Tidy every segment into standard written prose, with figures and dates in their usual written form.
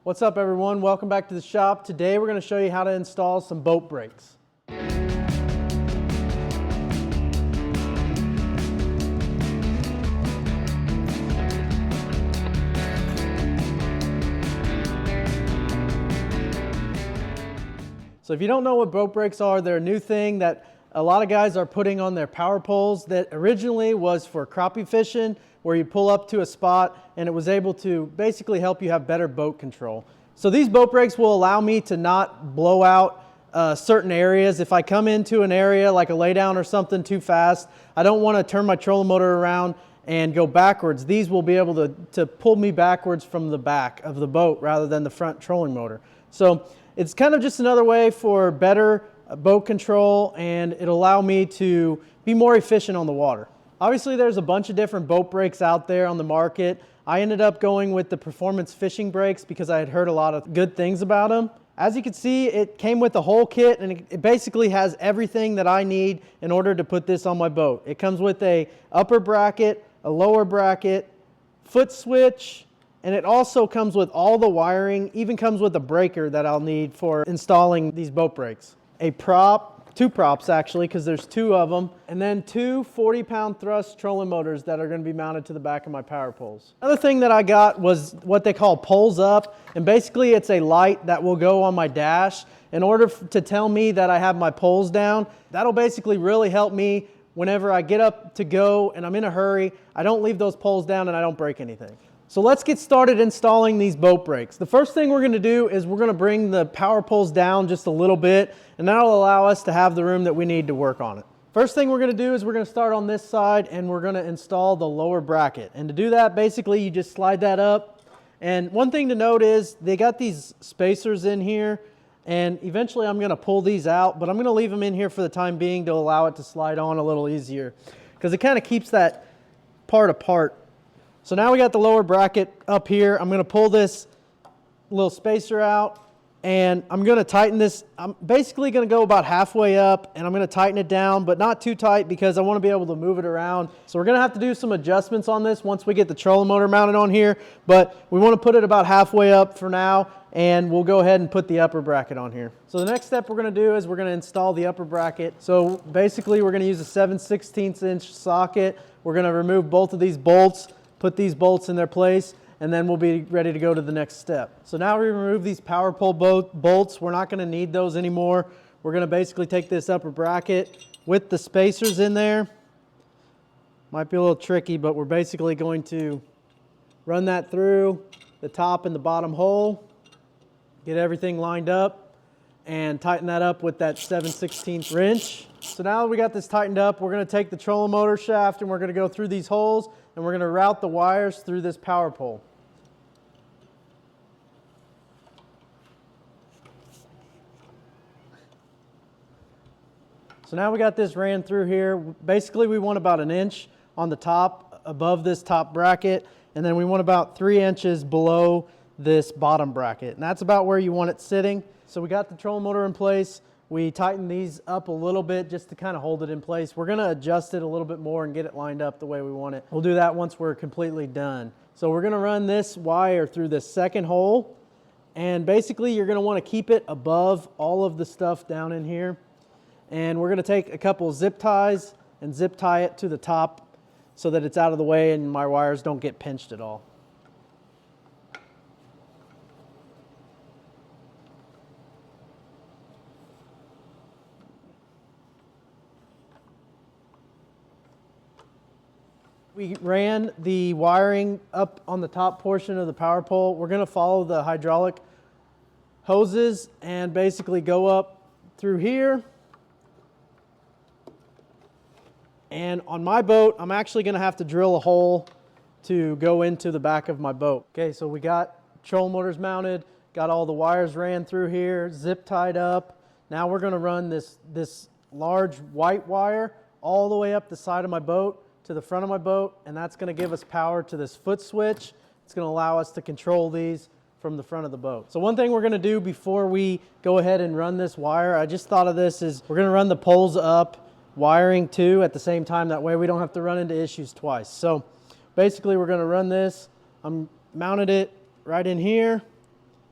What's up everyone? Welcome back to the shop. Today we're going to show you how to install some boat brakes. So if you don't know what boat brakes are, they're a new thing that a lot of guys are putting on their power poles that originally was for crappie fishing, where you pull up to a spot and it was able to basically help you have better boat control. So these boat brakes will allow me to not blow out certain areas. If I come into an area like a laydown or something too fast, I don't want to turn my trolling motor around and go backwards. These will be able to pull me backwards from the back of the boat rather than the front trolling motor. So it's kind of just another way for better boat control, and it'll allow me to be more efficient on the water. Obviously there's a bunch of different boat brakes out there on the market. I ended up going with the Performance Fishing Brakes because I had heard a lot of good things about them. As you can see, it came with the whole kit, and it basically has everything that I need in order to put this on my boat. It comes with a upper bracket, a lower bracket, foot switch, and it also comes with all the wiring, even comes with a breaker that I'll need for installing these boat brakes. A prop, two props actually, because there's two of them, and then two 40-pound thrust trolling motors that are going to be mounted to the back of my power poles. Another thing that I got was what they call poles up, and basically it's a light that will go on my dash in order to tell me that I have my poles down. That'll basically really help me whenever I get up to go and I'm in a hurry. I don't leave those poles down and I don't break anything. So let's get started installing these boat brakes. The first thing we're going to do is we're going to bring the power poles down just a little bit, and that'll allow us to have the room that we need to work on it. First thing we're going to do is we're going to start on this side and we're going to install the lower bracket. And to do that, basically you just slide that up. And one thing to note is they got these spacers in here, and eventually I'm going to pull these out, but I'm going to leave them in here for the time being to allow it to slide on a little easier, because it kind of keeps that part apart. So now we got the lower bracket up here. I'm going to pull this little spacer out, and I'm going to tighten this. I'm basically going to go about halfway up, and I'm going to tighten it down, but not too tight because I want to be able to move it around. So we're going to have to do some adjustments on this once we get the trolling motor mounted on here, but we want to put it about halfway up for now, and we'll go ahead and put the upper bracket on here. So the next step we're going to do is we're going to install the upper bracket. So basically we're going to use a 7/16 inch socket. We're going to remove both of these bolts, put these bolts in their place, and then we'll be ready to go to the next step. So now we remove these power pole bolts. We're not going to need those anymore. We're going to basically take this upper bracket with the spacers in there. Might be a little tricky, but we're basically going to run that through the top and the bottom hole, get everything lined up, and tighten that up with that 7/16 wrench. So now that we got this tightened up, we're going to take the trolling motor shaft and we're going to go through these holes, and we're going to route the wires through this power pole. So now we got this ran through here. Basically we want about an inch on the top above this top bracket, and then we want about 3 inches below this bottom bracket, and that's about where you want it sitting. So we got the trolling motor in place. We tighten these up a little bit just to kind of hold it in place. We're going to adjust it a little bit more and get it lined up the way we want it. We'll do that once we're completely done. So we're going to run this wire through this second hole, and basically you're going to want to keep it above all of the stuff down in here. And we're going to take a couple of zip ties and zip tie it to the top so that it's out of the way and my wires don't get pinched at all. We ran the wiring up on the top portion of the power pole. We're going to follow the hydraulic hoses and basically go up through here. And on my boat, I'm actually going to have to drill a hole to go into the back of my boat. Okay, so we got trolling motors mounted, got all the wires ran through here, zip tied up. Now we're going to run this large white wire all the way up the side of my boat to the front of my boat, and that's going to give us power to this foot switch. It's going to allow us to control these from the front of the boat. So one thing we're going to do before we go ahead and run this wire, I just thought of this, is we're going to run the poles up, wiring too at the same time. That way we don't have to run into issues twice. So basically we're going to run this. I'm mounted it right in here,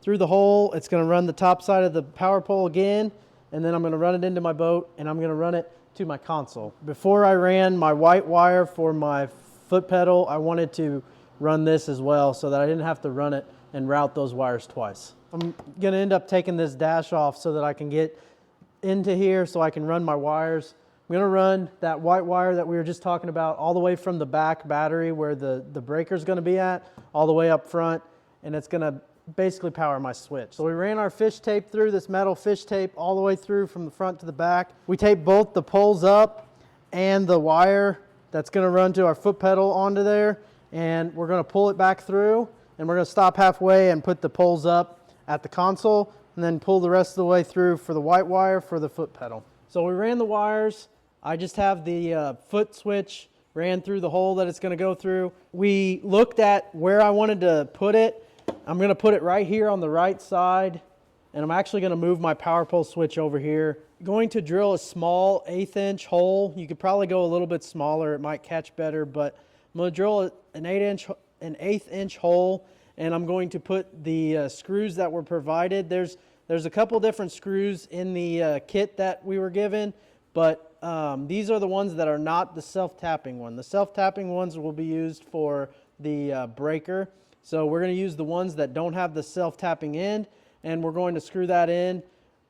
through the hole. It's going to run the top side of the power pole again, and then I'm going to run it into my boat, and I'm going to run it to my console. Before I ran my white wire for my foot pedal, I wanted to run this as well so that I didn't have to run it and route those wires twice. I'm going to end up taking this dash off so that I can get into here so I can run my wires. I'm going to run that white wire that we were just talking about all the way from the back battery where the breaker is going to be at, all the way up front, and it's going to basically power my switch. So we ran our fish tape through, this metal fish tape, all the way through from the front to the back. We taped both the poles up and the wire that's going to run to our foot pedal onto there, and we're going to pull it back through, and we're going to stop halfway and put the poles up at the console, and then pull the rest of the way through for the white wire for the foot pedal. So we ran the wires. I just have the foot switch ran through the hole that it's going to go through. We looked at where I wanted to put it. I'm going to put it right here on the right side, and I'm actually going to move my power pole switch over here. Going to drill a small 1/8 inch hole. You could probably go a little bit smaller, it might catch better, but I'm going to drill an 1/8 inch hole, and I'm going to put the screws that were provided. There's a couple different screws in the kit that we were given, but these are the ones that are not the self-tapping one. The self-tapping ones will be used for the breaker. So we're going to use the ones that don't have the self-tapping end, and we're going to screw that in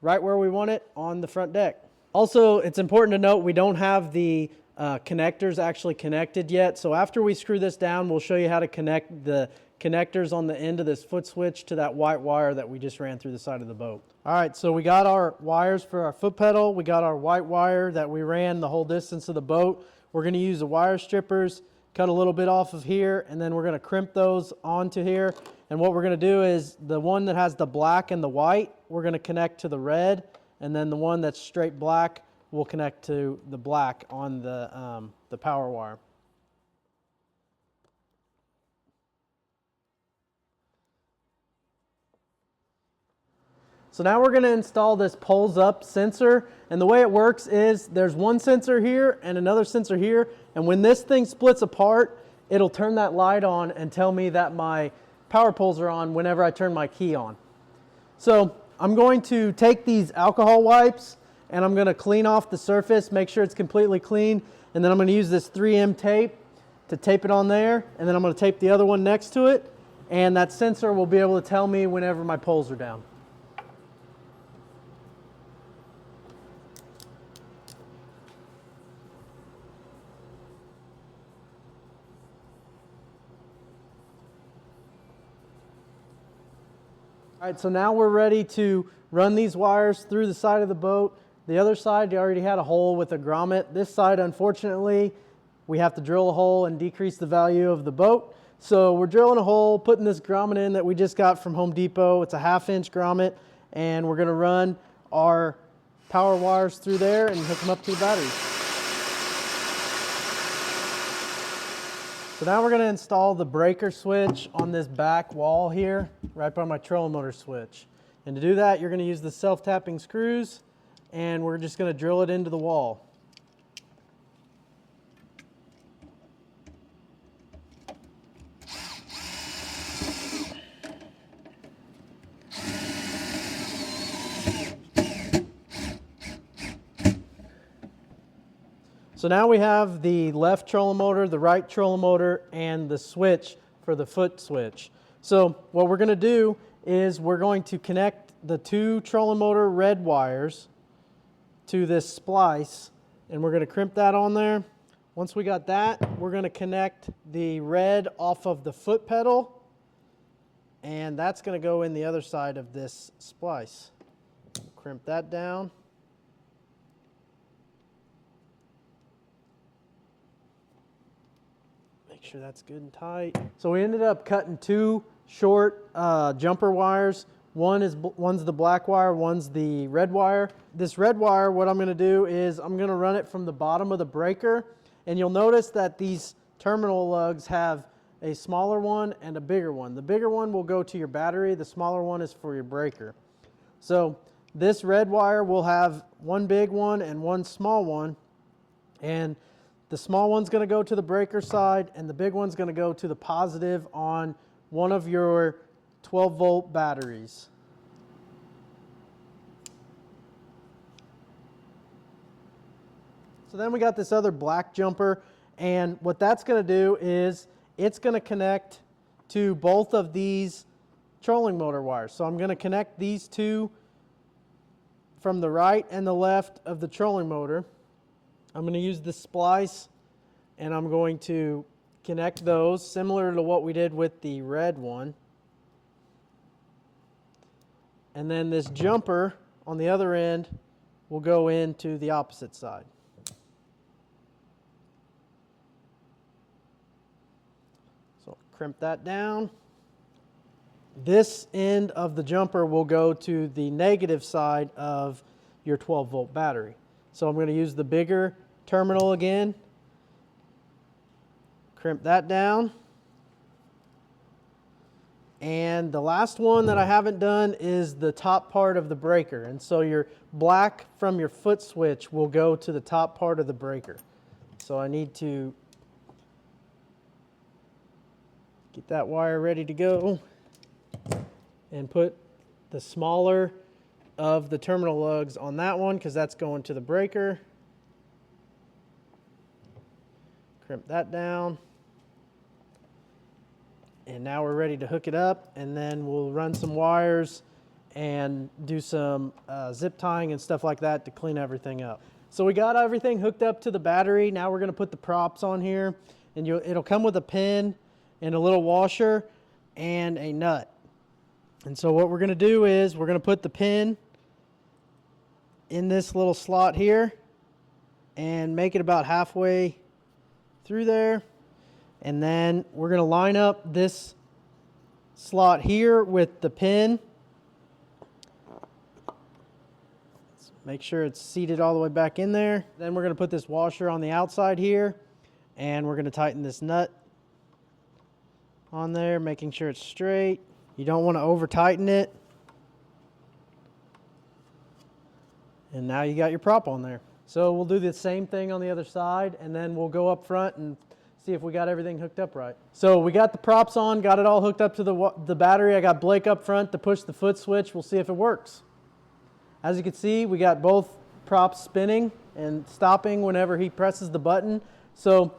right where we want it on the front deck. Also, it's important to note we don't have the connectors actually connected yet. So after we screw this down, we'll show you how to connect the connectors on the end of this foot switch to that white wire that we just ran through the side of the boat. All right, so we got our wires for our foot pedal. We got our white wire that we ran the whole distance of the boat. We're going to use the wire strippers, cut a little bit off of here, and then we're going to crimp those onto here. And what we're going to do is the one that has the black and the white, we're going to connect to the red, and then the one that's straight black will connect to the black on the power wire. So now we're going to install this poles up sensor, and the way it works is there's one sensor here and another sensor here, and when this thing splits apart, it'll turn that light on and tell me that my power poles are on whenever I turn my key on. So I'm going to take these alcohol wipes and I'm going to clean off the surface, make sure it's completely clean, and then I'm going to use this 3M tape to tape it on there, and then I'm going to tape the other one next to it, and that sensor will be able to tell me whenever my poles are down. All right, so now we're ready to run these wires through the side of the boat. The other side, you already had a hole with a grommet. This side, unfortunately, we have to drill a hole and decrease the value of the boat. So we're drilling a hole, putting this grommet in that we just got from Home Depot. It's a 1/2 inch grommet, and we're gonna run our power wires through there and hook them up to the batteries. So now we're going to install the breaker switch on this back wall here, right by my trolling motor switch. And to do that, you're going to use the self-tapping screws, and we're just going to drill it into the wall. So now we have the left trolling motor, the right trolling motor, and the switch for the foot switch. So what we're going to do is we're going to connect the 2 trolling motor red wires to this splice, and we're going to crimp that on there. Once we got that, we're going to connect the red off of the foot pedal, and that's going to go in the other side of this splice. Crimp that down. Make sure that's good and tight. So we ended up cutting 2 short jumper wires. One's the black wire, one's the red wire. This red wire, what I'm going to do is I'm going to run it from the bottom of the breaker, and you'll notice that these terminal lugs have a smaller one and a bigger one. The bigger one will go to your battery, the smaller one is for your breaker. So this red wire will have one big one and one small one, and the small one's going to go to the breaker side, and the big one's going to go to the positive on one of your 12-volt batteries. So then we got this other black jumper, and what that's going to do is it's going to connect to both of these trolling motor wires. So I'm going to connect these two from the right and the left of the trolling motor. I'm going to use the splice, and I'm going to connect those similar to what we did with the red one. And then this jumper on the other end will go into the opposite side. So crimp that down. This end of the jumper will go to the negative side of your 12-volt battery. So I'm going to use the bigger terminal again. Crimp that down. And the last one that I haven't done is the top part of the breaker. And so your black from your foot switch will go to the top part of the breaker. So I need to get that wire ready to go and put the smaller of the terminal lugs on that one because that's going to the breaker. Crimp that down. And now we're ready to hook it up, and then we'll run some wires and do some zip tying and stuff like that to clean everything up. So we got everything hooked up to the battery. Now we're going to put the props on here, and it'll come with a pin and a little washer and a nut. And so what we're going to do is we're going to put the pin in this little slot here and make it about halfway through there. And then we're going to line up this slot here with the pin. So make sure it's seated all the way back in there. Then we're going to put this washer on the outside here, and we're going to tighten this nut on there, making sure it's straight. You don't want to over tighten it. And now you got your prop on there. So we'll do the same thing on the other side, and then we'll go up front and see if we got everything hooked up right. So we got the props on, got it all hooked up to the battery. I got Blake up front to push the foot switch. We'll see if it works. As you can see, we got both props spinning and stopping whenever he presses the button. So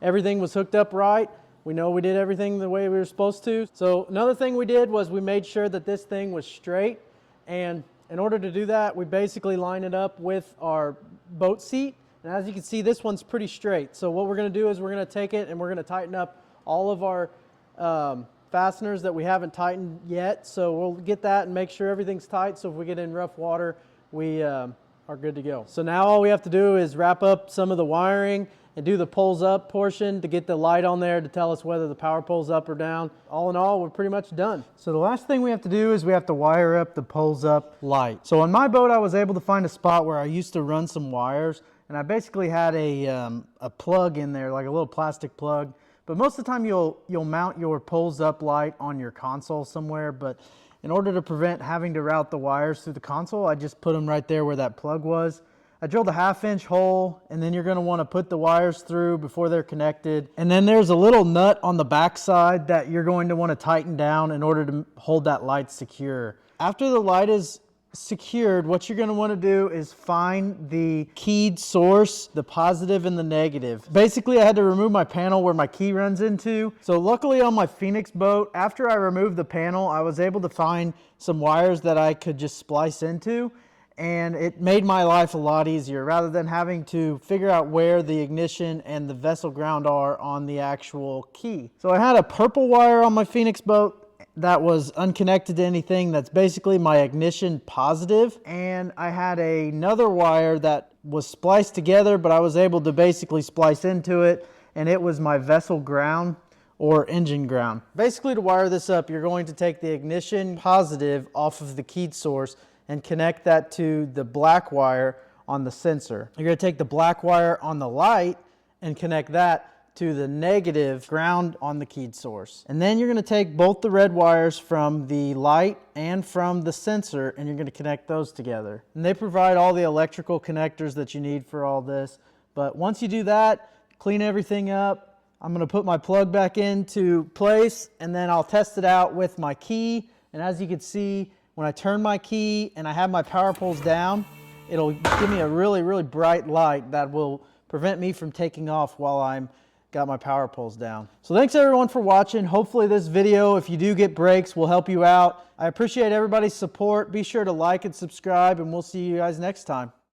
everything was hooked up right. We know we did everything the way we were supposed to. So another thing we did was we made sure that this thing was straight. And in order to do that, we basically line it up with our boat seat. And as you can see, this one's pretty straight. So what we're going to do is we're going to take it and we're going to tighten up all of our fasteners that we haven't tightened yet. So we'll get that and make sure everything's tight. So if we get in rough water, we are good to go. So now all we have to do is wrap up some of the wiring and do the poles up portion to get the light on there to tell us whether the power pole's up or down. All in all, we're pretty much done. So the last thing we have to do is we have to wire up the poles up light. So on my boat, I was able to find a spot where I used to run some wires, and I basically had a plug in there, like a little plastic plug. But most of the time you'll mount your poles up light on your console somewhere, but in order to prevent having to route the wires through the console, I just put them right there where that plug was. I drilled a 1/2-inch hole, and then you're going to want to put the wires through before they're connected. And then there's a little nut on the back side that you're going to want to tighten down in order to hold that light secure. After the light is secured, what you're going to want to do is find the keyed source, the positive and the negative. Basically, I had to remove my panel where my key runs into. So luckily on my Phoenix boat, after I removed the panel, I was able to find some wires that I could just splice into. And it made my life a lot easier rather than having to figure out where the ignition and the vessel ground are on the actual key. So I had a purple wire on my Phoenix boat that was unconnected to anything. That's basically my ignition positive. And I had another wire that was spliced together, but I was able to basically splice into it, and it was my vessel ground or engine ground. Basically, to wire this up, you're going to take the ignition positive off of the keyed source and connect that to the black wire on the sensor. You're going to take the black wire on the light and connect that to the negative ground on the keyed source. And then you're going to take both the red wires from the light and from the sensor, and you're going to connect those together. And they provide all the electrical connectors that you need for all this. But once you do that, clean everything up. I'm going to put my plug back into place, and then I'll test it out with my key. And as you can see, when I turn my key and I have my power poles down, it'll give me a really, really bright light that will prevent me from taking off while I'm got my power poles down. So thanks everyone for watching. Hopefully this video, if you do get brakes, will help you out. I appreciate everybody's support. Be sure to like and subscribe, and we'll see you guys next time.